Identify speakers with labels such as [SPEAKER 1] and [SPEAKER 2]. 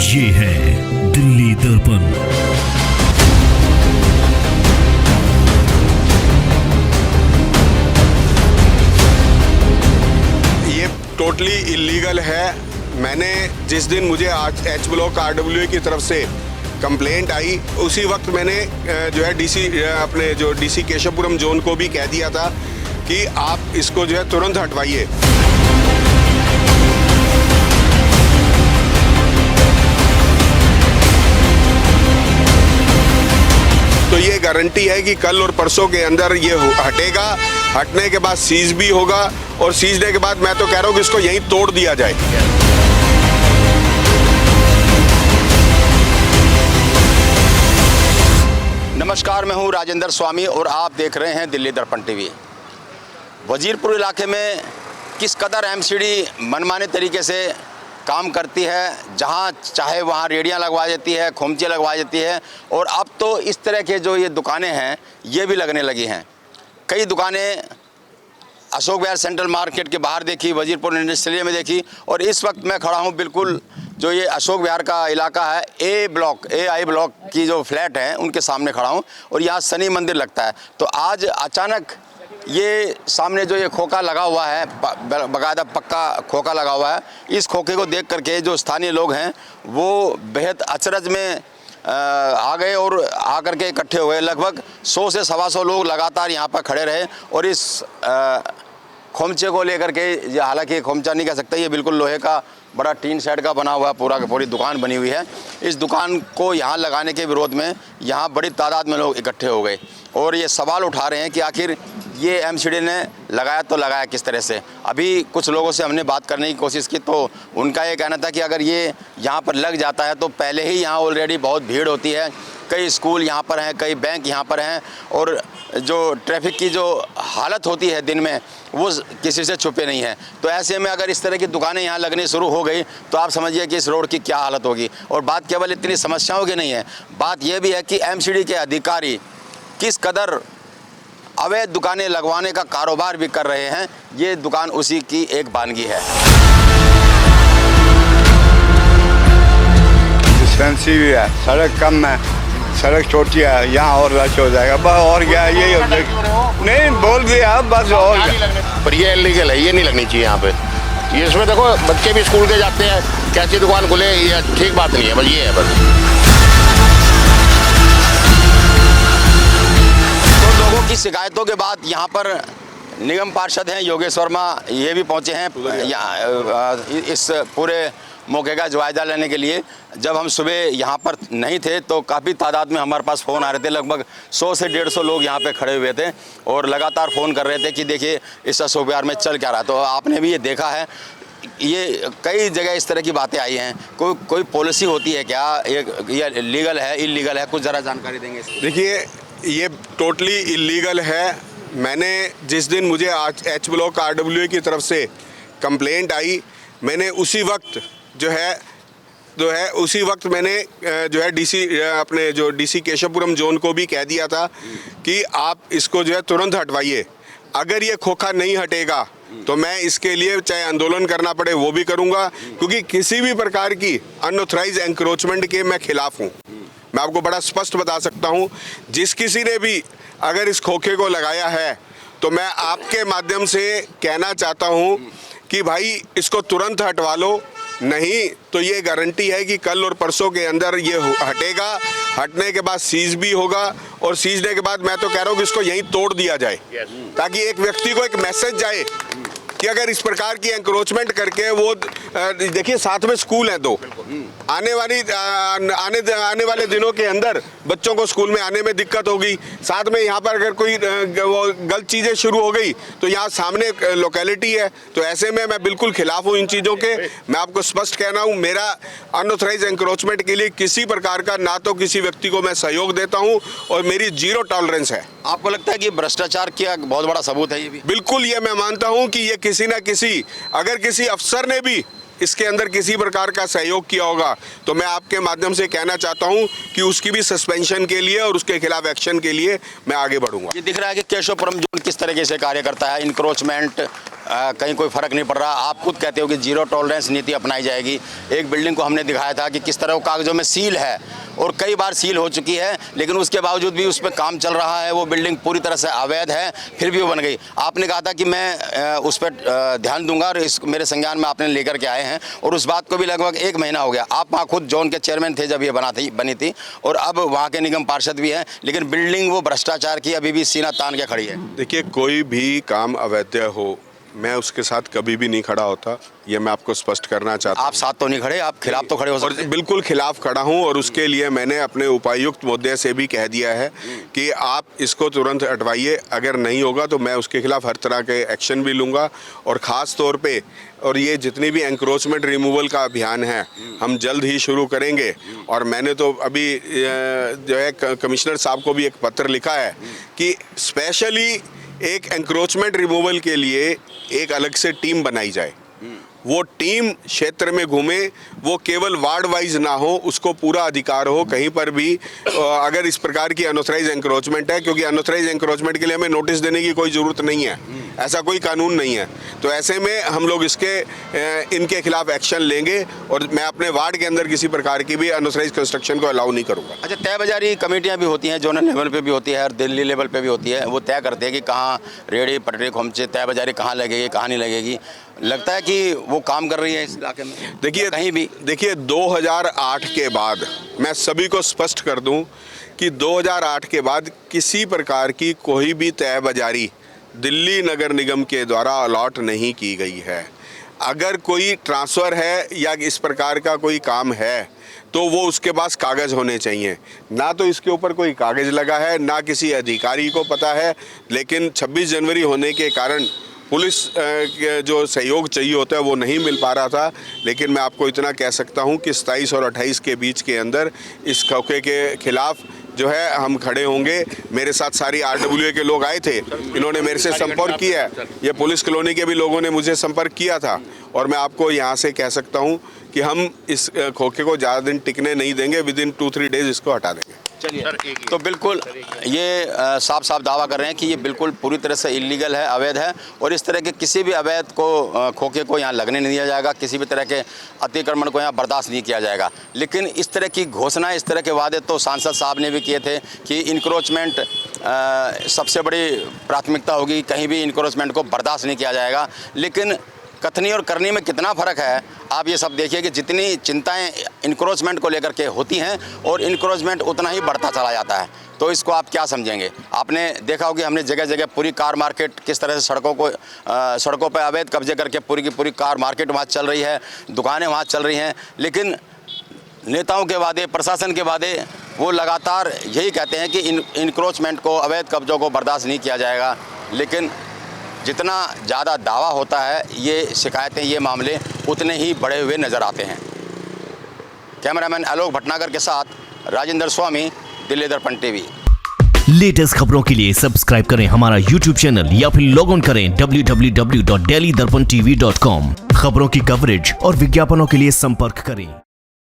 [SPEAKER 1] ये है दिल्ली दर्पण।
[SPEAKER 2] ये टोटली इलीगल है। मैंने जिस दिन मुझे आज एच ब्लॉक RWA की तरफ से कंप्लेंट आई, उसी वक्त मैंने जो है डीसी केशवपुरम जोन को भी कह दिया था कि आप इसको जो है तुरंत हटवाइए। तो ये गारंटी है कि कल और परसों के अंदर ये हटेगा। हटने के बाद सीज भी होगा और सीजने के बाद मैं तो कह रहा हूँ कि इसको यहीं तोड़ दिया जाए।
[SPEAKER 3] नमस्कार, मैं हूँ राजेंद्र स्वामी और आप देख रहे हैं दिल्ली दर्पण टीवी। वजीरपुर इलाके में किस कदर एमसीडी मनमाने तरीके से काम करती है, जहाँ चाहे वहाँ रेडियाँ लगवा देती है, खोमचे लगवा देती है। और अब तो इस तरह के जो ये दुकानें हैं ये भी लगने लगी हैं। कई दुकानें अशोक विहार सेंट्रल मार्केट के बाहर देखी, वजीरपुर इंडस्ट्रियल में देखी, और इस वक्त मैं खड़ा हूँ बिल्कुल जो ये अशोक विहार का इलाका है, AI ब्लॉक की जो फ्लैट हैं उनके सामने खड़ा हूँ। और यहाँ शनि मंदिर लगता है। तो आज अचानक ये सामने जो ये खोखा लगा हुआ है, बाकायदा पक्का खोखा लगा हुआ है, इस खोखे को देख करके जो स्थानीय लोग हैं वो बेहद अचरज में आ गए और आकर के इकट्ठे हो गए। लगभग 100 से 125 लोग लगातार यहाँ पर खड़े रहे और इस खोमचे को लेकर के, ये हालांकि खोमचा नहीं कह सकते, ये बिल्कुल लोहे का बड़ा टीन शेड का बना हुआ पूरी दुकान बनी हुई है। इस दुकान को यहाँ लगाने के विरोध में यहाँ बड़ी तादाद में लोग इकट्ठे हो गए और ये सवाल उठा रहे हैं कि आखिर ये एमसीडी ने लगाया तो लगाया किस तरह से। अभी कुछ लोगों से हमने बात करने की कोशिश की तो उनका ये कहना था कि अगर ये यहाँ पर लग जाता है तो पहले ही यहाँ ऑलरेडी बहुत भीड़ होती है, कई स्कूल यहाँ पर हैं, कई बैंक यहाँ पर हैं, और जो ट्रैफिक की जो हालत होती है दिन में वो किसी से छुपे नहीं है। तो ऐसे में अगर इस तरह की दुकानें यहाँ लगनी शुरू हो गई तो आप समझिए कि इस रोड की क्या हालत होगी। और बात केवल इतनी समस्याओं की नहीं है, बात यह भी है कि एमसीडी के अधिकारी किस कदर अवैध दुकानें लगवाने का कारोबार भी कर रहे हैं। ये दुकान उसी की एक वानगी है।
[SPEAKER 4] डिस्पेंसरी भी है, सड़क कम है, सड़क छोटी है, यहाँ और रश हो जाएगा बस। और क्या यही नहीं बोल दिया बस। और
[SPEAKER 5] पर ये इलीगल है, ये नहीं लगनी चाहिए यहाँ पे। ये इसमें देखो बच्चे भी स्कूल के जाते हैं, कैसी दुकान खुले, ये ठीक बात नहीं है। बस ये है बस।
[SPEAKER 3] लोगों की शिकायतों के बाद यहाँ पर निगम पार्षद हैं योगेश वर्मा, ये भी पहुँचे हैं इस पूरे मौके का जायजा लेने के लिए। जब हम सुबह यहाँ पर नहीं थे तो काफ़ी तादाद में हमारे पास फ़ोन आ रहे थे, लगभग 100 से 150 लोग यहाँ पे खड़े हुए थे और लगातार फ़ोन कर रहे थे कि देखिए इस अशोक विहार में चल क्या रहा है। तो आपने भी ये देखा है, ये कई जगह इस तरह की बातें आई हैं। कोई पॉलिसी होती है क्या, ये लीगल है इलीगल है, कुछ ज़रा जानकारी देंगे?
[SPEAKER 2] देखिए, ये टोटली इलीगल है। मैंने जिस दिन मुझे आज एच ब्लॉक RWA की तरफ से कंप्लेंट आई, मैंने उसी वक्त मैंने जो है डीसी केशवपुरम जोन को भी कह दिया था कि आप इसको जो है तुरंत हटवाइए। अगर ये खोखा नहीं हटेगा तो मैं इसके लिए चाहे आंदोलन करना पड़े वो भी करूँगा, क्योंकि किसी भी प्रकार की अनऑथराइज एंक्रोचमेंट के मैं खिलाफ हूँ। मैं आपको बड़ा स्पष्ट बता सकता हूँ, जिस किसी ने भी अगर इस खोखे को लगाया है तो मैं आपके माध्यम से कहना चाहता हूँ कि भाई इसको तुरंत हटवा लो, नहीं तो ये गारंटी है कि कल और परसों के अंदर ये हटेगा। हटने के बाद सीज भी होगा और सीजने के बाद मैं तो कह रहा हूँ कि इसको यहीं तोड़ दिया जाए, ताकि एक व्यक्ति को एक मैसेज जाए कि अगर इस प्रकार की एंक्रोचमेंट करके वो देखिए साथ में स्कूल है दो, आने वाले दिनों के अंदर बच्चों को स्कूल में आने में दिक्कत होगी। साथ में यहाँ पर अगर कोई वो गलत चीज़ें शुरू हो गई तो यहाँ सामने लोकेलिटी है, तो ऐसे में मैं बिल्कुल खिलाफ हूँ इन चीज़ों के। मैं आपको स्पष्ट कहना हूँ, मेरा अनऑथराइज एंक्रोचमेंट के लिए किसी प्रकार का ना तो किसी व्यक्ति को मैं सहयोग देता हूँ और मेरी 0 टॉलरेंस है।
[SPEAKER 3] आपको लगता है कि भ्रष्टाचार का बहुत बड़ा सबूत है ये भी?
[SPEAKER 2] बिल्कुल, ये मैं मानता हूँ कि ये किसी ना किसी, अगर किसी अफसर ने भी इसके अंदर किसी प्रकार का सहयोग किया होगा तो मैं आपके माध्यम से कहना चाहता हूं कि उसकी भी सस्पेंशन के लिए और उसके खिलाफ एक्शन के लिए मैं आगे बढ़ूंगा।
[SPEAKER 3] ये दिख रहा है कि केशवपुरम जोन किस तरीके से कार्य करता है, इंक्रोचमेंट कहीं कोई फ़र्क नहीं पड़ रहा। आप खुद कहते हो कि जीरो टॉलरेंस नीति अपनाई जाएगी। एक बिल्डिंग को हमने दिखाया था कि किस तरह वो कागज़ों में सील है और कई बार सील हो चुकी है, लेकिन उसके बावजूद भी उस पर काम चल रहा है। वो बिल्डिंग पूरी तरह से अवैध है, फिर भी वो बन गई। आपने कहा था कि मैं उस पर ध्यान दूंगा और इस मेरे संज्ञान में आपने लेकर के आए हैं, और उस बात को भी लगभग 1 महीना हो गया। आप वहाँ खुद जोन के चेयरमैन थे जब ये बनी थी, और अब वहाँ के निगम पार्षद भी हैं, लेकिन बिल्डिंग वो भ्रष्टाचार की अभी भी सीना तान के खड़ी है।
[SPEAKER 2] देखिए, कोई भी काम अवैध हो, मैं उसके साथ कभी भी नहीं खड़ा होता, ये मैं आपको स्पष्ट करना चाहता हूँ।
[SPEAKER 3] आप साथ तो नहीं खड़े, आप खिलाफ तो खड़े हो सकते हैं।
[SPEAKER 2] बिल्कुल खिलाफ खड़ा हूँ, और उसके लिए मैंने अपने उपायुक्त महोदय से भी कह दिया है कि आप इसको तुरंत हटवाइए। अगर नहीं होगा तो मैं उसके खिलाफ हर तरह के एक्शन भी लूँगा, और ख़ास तौर पे और ये जितनी भी एंक्रोचमेंट रिमूवल का अभियान है हम जल्द ही शुरू करेंगे। और मैंने तो अभी जो है कमिश्नर साहब को भी एक पत्र लिखा है कि स्पेशली एक एंक्रोचमेंट रिमूवल के लिए एक अलग से टीम बनाई जाए। वो टीम क्षेत्र में घूमे, वो केवल वार्ड वाइज ना हो, उसको पूरा अधिकार हो कहीं पर भी अगर इस प्रकार की अनऑथराइज एंक्रोचमेंट है, क्योंकि अनऑथराइज एंक्रोचमेंट के लिए हमें नोटिस देने की कोई ज़रूरत नहीं है, ऐसा कोई कानून नहीं है। तो ऐसे में हम लोग इनके खिलाफ एक्शन लेंगे, और मैं अपने वार्ड के अंदर किसी प्रकार की भी अनऑथराइज कंस्ट्रक्शन को अलाउ नहीं करूँगा।
[SPEAKER 3] अच्छा, तय बाजारी कमेटियाँ भी होती हैं, जोनल लेवल पे भी होती है और दिल्ली लेवल पे भी होती है। वो तय करते हैं कि कहाँ रेहड़ी पटरी खोमचे तय बाजारी कहाँ लगेगी, कहाँ नहीं लगेगी। लगता है कि वो काम कर रही है इस इलाके में?
[SPEAKER 2] देखिए,
[SPEAKER 3] कहीं भी
[SPEAKER 2] 2008 के बाद मैं सभी को स्पष्ट कर दूं कि 2008 के बाद किसी प्रकार की कोई भी तय बाजारी दिल्ली नगर निगम के द्वारा अलॉट नहीं की गई है। अगर कोई ट्रांसफ़र है या इस प्रकार का कोई काम है तो वो उसके पास कागज़ होने चाहिए। ना तो इसके ऊपर कोई कागज़ लगा है, ना किसी अधिकारी को पता है। लेकिन 26 जनवरी होने के कारण पुलिस जो सहयोग चाहिए होता है वो नहीं मिल पा रहा था। लेकिन मैं आपको इतना कह सकता हूं कि 27 और 28 के बीच के अंदर इस खोखे के खिलाफ जो है हम खड़े होंगे। मेरे साथ सारी RWA के लोग आए थे, इन्होंने मेरे से संपर्क किया है। ये पुलिस कॉलोनी के भी लोगों ने मुझे संपर्क किया था, और मैं आपको यहाँ से कह सकता हूँ कि हम इस खोखे को ज़्यादा दिन टिकने नहीं देंगे। विदिन 2-3 डेज इसको हटा देंगे।
[SPEAKER 3] चलिए, तो बिल्कुल ये साफ साफ दावा कर रहे हैं कि ये बिल्कुल पूरी तरह से इलीगल है, अवैध है, और इस तरह के किसी भी अवैध को खोखे को यहाँ लगने नहीं दिया जाएगा। किसी भी तरह के अतिक्रमण को यहाँ बर्दाश्त नहीं किया जाएगा। लेकिन इस तरह की घोषणा, इस तरह के वादे तो सांसद साहब ने भी किए थे कि इंक्रोचमेंट सबसे बड़ी प्राथमिकता होगी, कहीं भी इंक्रोचमेंट को बर्दाश्त नहीं किया जाएगा। लेकिन कथनी और करनी में कितना फ़र्क है आप ये सब देखिए कि जितनी चिंताएं इंक्रोचमेंट को लेकर के होती हैं और इंक्रोचमेंट उतना ही बढ़ता चला जाता है। तो इसको आप क्या समझेंगे? आपने देखा होगा हमने जगह जगह पूरी कार मार्केट किस तरह से सड़कों पर अवैध कब्जे करके पूरी की पूरी कार मार्केट वहाँ चल रही है, दुकानें वहाँ चल रही हैं। लेकिन नेताओं के वादे, प्रशासन के वादे, वो लगातार यही कहते हैं कि इंक्रोचमेंट को, अवैध कब्जों को बर्दाश्त नहीं किया जाएगा। लेकिन जितना ज़्यादा दावा होता है, ये शिकायतें, ये मामले उतने ही बड़े हुए नज़र आते हैं। कैमरामैन आलोक भटनागर के साथ राजेंद्र स्वामी, दिल्ली दर्पण टीवी।
[SPEAKER 1] लेटेस्ट खबरों के लिए सब्सक्राइब करें हमारा YouTube चैनल या फिर लॉग ऑन करें www.delhidarpantv.com। खबरों की कवरेज और विज्ञापनों के लिए संपर्क करें।